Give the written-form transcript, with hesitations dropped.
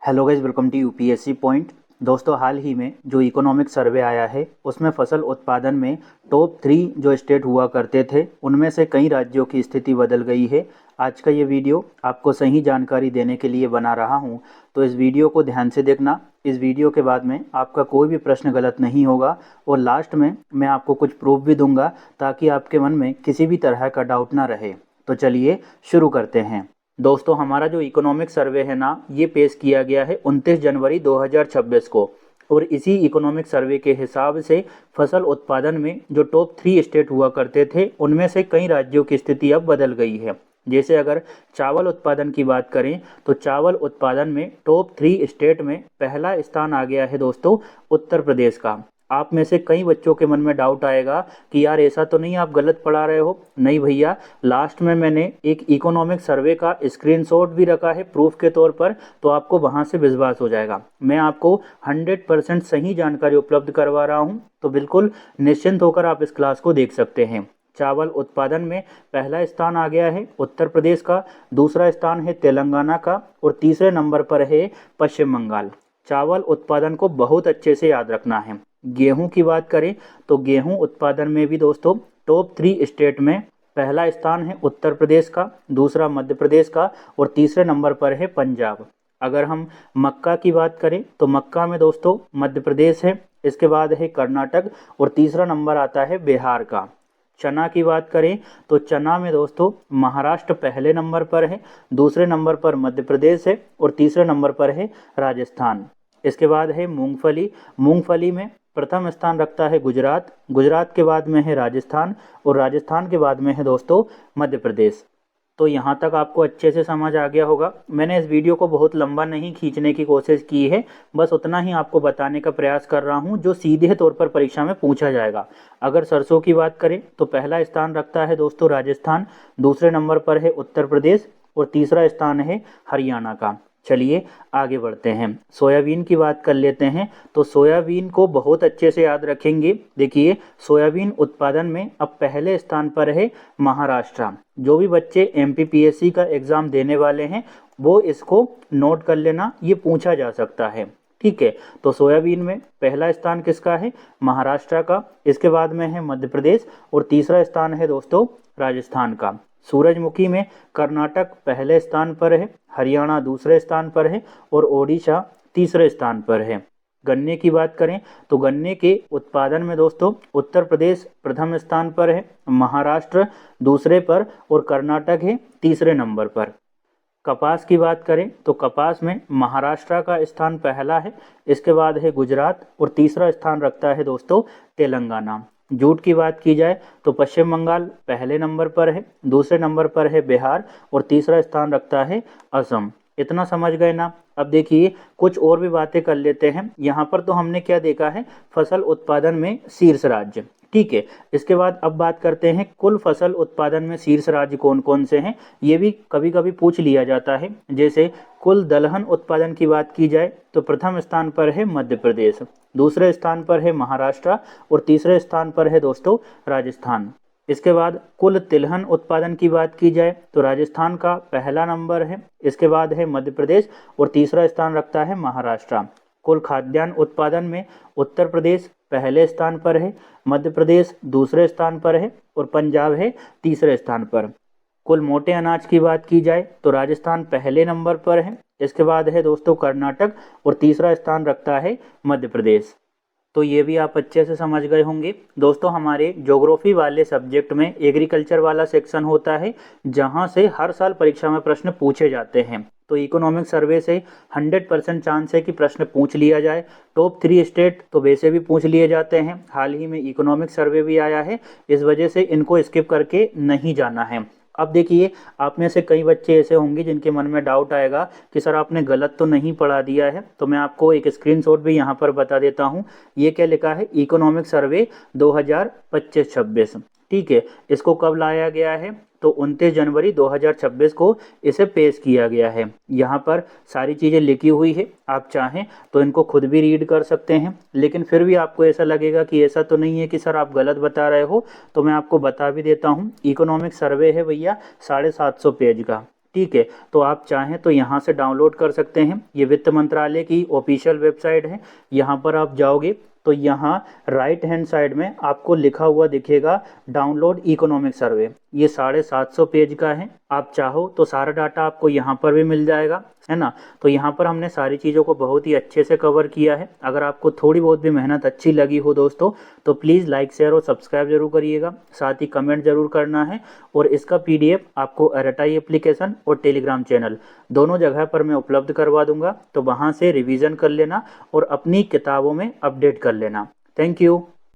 Hello guys, welcome to UPSC point. दोस्तों, हाल ही में जो इकोनॉमिक सर्वे आया है उसमें फसल उत्पादन में टॉप 3 जो स्टेट हुआ करते थे उनमें से कई राज्यों की स्थिति बदल गई है। आज का ये वीडियो आपको सही जानकारी देने के लिए बना रहा हूँ, तो इस वीडियो को ध्यान से देखना। इस वीडियो के बाद में आपका कोई भी प्रश्न गलत नहीं होगा और लास्ट में मैं आपको कुछ प्रूफ भी दूंगा ताकि आपके मन में किसी भी तरह का डाउट ना रहे। तो चलिए शुरू करते हैं। दोस्तों, हमारा जो इकोनॉमिक सर्वे है ना, ये पेश किया गया है 29 जनवरी 2026 को। और इसी इकोनॉमिक सर्वे के हिसाब से फसल उत्पादन में जो टॉप 3 स्टेट हुआ करते थे उनमें से कई राज्यों की स्थिति अब बदल गई है। जैसे अगर चावल उत्पादन की बात करें तो चावल उत्पादन में टॉप 3 स्टेट में पहला स्थान आ गया है दोस्तों उत्तर प्रदेश का। आप में से कई बच्चों के मन में डाउट आएगा कि यार ऐसा तो नहीं, आप गलत पढ़ा रहे हो। नहीं भैया, लास्ट में मैंने एक इकोनॉमिक सर्वे का स्क्रीनशॉट भी रखा है प्रूफ के तौर पर, तो आपको वहां से विश्वास हो जाएगा। मैं आपको 100% सही जानकारी उपलब्ध करवा रहा हूं, तो बिल्कुल निश्चिंत होकर आप इस क्लास को देख सकते हैं। चावल उत्पादन में पहला स्थान आ गया है उत्तर प्रदेश का, दूसरा स्थान है तेलंगाना का और तीसरे नंबर पर है पश्चिम बंगाल। चावल उत्पादन को बहुत अच्छे से याद रखना है। गेहूं की बात करें तो गेहूं उत्पादन में भी दोस्तों टॉप 3 स्टेट में पहला स्थान है उत्तर प्रदेश का, दूसरा मध्य प्रदेश का और तीसरे नंबर पर है पंजाब। अगर हम मक्का की बात करें तो मक्का में दोस्तों मध्य प्रदेश है, इसके बाद है कर्नाटक और तीसरा नंबर आता है बिहार का। चना की बात करें तो चना में दोस्तों महाराष्ट्र पहले नंबर पर है, दूसरे नंबर पर मध्य प्रदेश है और तीसरे नंबर पर है राजस्थान। इसके बाद है मूंगफली। मूंगफली में प्रथम स्थान रखता है गुजरात, गुजरात के बाद में है राजस्थान और राजस्थान के बाद में है दोस्तों मध्य प्रदेश। तो यहाँ तक आपको अच्छे से समझ आ गया होगा। मैंने इस वीडियो को बहुत लंबा नहीं खींचने की कोशिश की है, बस उतना ही आपको बताने का प्रयास कर रहा हूँ जो सीधे तौर पर परीक्षा में पूछा जाएगा। अगर सरसों की बात करें तो पहला स्थान रखता है दोस्तों राजस्थान, दूसरे नंबर पर है उत्तर प्रदेश और तीसरा स्थान है हरियाणा का। चलिए आगे बढ़ते हैं। सोयाबीन की बात कर लेते हैं। तो सोयाबीन को बहुत अच्छे से याद रखेंगे। देखिए, सोयाबीन उत्पादन में अब पहले स्थान पर है महाराष्ट्र। जो भी बच्चे एमपीपीएससी का एग्जाम देने वाले हैं वो इसको नोट कर लेना, ये पूछा जा सकता है। ठीक है, तो सोयाबीन में पहला स्थान किसका है? महाराष्ट्र का। इसके बाद में है मध्य प्रदेश और तीसरा स्थान है दोस्तों राजस्थान का। सूरजमुखी में कर्नाटक पहले स्थान पर है, हरियाणा दूसरे स्थान पर है और ओडिशा तीसरे स्थान पर है। गन्ने की बात करें तो गन्ने के उत्पादन में दोस्तों उत्तर प्रदेश प्रथम स्थान पर है, महाराष्ट्र दूसरे पर और कर्नाटक है तीसरे नंबर पर। कपास की बात करें तो कपास में महाराष्ट्र का स्थान पहला है, इसके बाद है गुजरात और तीसरा स्थान रखता है दोस्तों तेलंगाना। जूट की बात की जाए तो पश्चिम बंगाल पहले नंबर पर है, दूसरे नंबर पर है बिहार और तीसरा स्थान रखता है असम। इतना समझ गए ना? अब देखिए कुछ और भी बातें कर लेते हैं। यहाँ पर तो हमने क्या देखा है, फसल उत्पादन में शीर्ष राज्य। ठीक है, इसके बाद अब बात करते हैं कुल फसल उत्पादन में शीर्ष राज्य कौन कौन से हैं। ये भी कभी कभी पूछ लिया जाता है। जैसे कुल दलहन उत्पादन की बात की जाए तो प्रथम स्थान पर है मध्य प्रदेश, दूसरे स्थान पर है महाराष्ट्र और तीसरे स्थान पर है दोस्तों राजस्थान। इसके बाद कुल तिलहन उत्पादन की बात की जाए तो राजस्थान का पहला नंबर है, इसके बाद है मध्य प्रदेश और तीसरा स्थान रखता है महाराष्ट्र। कुल खाद्यान्न उत्पादन में उत्तर प्रदेश पहले स्थान पर है, मध्य प्रदेश दूसरे स्थान पर है और पंजाब है तीसरे स्थान पर। कुल मोटे अनाज की बात की जाए तो राजस्थान पहले नंबर पर है, इसके बाद है दोस्तों कर्नाटक और तीसरा स्थान रखता है मध्य प्रदेश। तो ये भी आप अच्छे से समझ गए होंगे। दोस्तों, हमारे ज्योग्राफी वाले सब्जेक्ट में एग्रीकल्चर वाला सेक्शन होता है जहां से हर साल परीक्षा में प्रश्न पूछे जाते हैं। तो इकोनॉमिक सर्वे से 100% चांस है कि प्रश्न पूछ लिया जाए। टॉप 3 स्टेट तो वैसे भी पूछ लिए जाते हैं, हाल ही में इकोनॉमिक सर्वे भी आया है, इस वजह से इनको स्किप करके नहीं जाना है। अब देखिए, आप में से कई बच्चे ऐसे होंगे जिनके मन में डाउट आएगा कि सर आपने गलत तो नहीं पढ़ा दिया है। तो मैं आपको एक स्क्रीनशॉट भी यहाँ पर बता देता हूँ। ये क्या लिखा है, इकोनॉमिक सर्वे 2025-26। ठीक है, इसको कब लाया गया है तो 29 जनवरी 2026 को इसे पेश किया गया है। यहाँ पर सारी चीज़ें लिखी हुई है, आप चाहें तो इनको खुद भी रीड कर सकते हैं। लेकिन फिर भी आपको ऐसा लगेगा कि ऐसा तो नहीं है कि सर आप गलत बता रहे हो, तो मैं आपको बता भी देता हूँ। इकोनॉमिक सर्वे है भैया 750 पेज का। ठीक है, तो आप चाहें तो यहाँ से डाउनलोड कर सकते हैं। ये वित्त मंत्रालय की ऑफिशियल वेबसाइट है। यहाँ पर आप जाओगे तो यहाँ राइट हैंड साइड में आपको लिखा हुआ दिखेगा डाउनलोड इकोनॉमिक सर्वे। ये 750 पेज का है। आप चाहो तो सारा डाटा आपको यहाँ पर भी मिल जाएगा, है ना। तो यहाँ पर हमने सारी चीज़ों को बहुत ही अच्छे से कवर किया है। अगर आपको थोड़ी बहुत भी मेहनत अच्छी लगी हो दोस्तों, तो प्लीज़ लाइक शेयर और सब्सक्राइब जरूर करिएगा, साथ ही कमेंट जरूर करना है। और इसका PDF आपको RTI एप्लीकेशन और टेलीग्राम चैनल दोनों जगह पर मैं उपलब्ध करवा दूंगा, तो वहाँ से रिवीजन कर लेना और अपनी किताबों में अपडेट कर लेना। Thank you.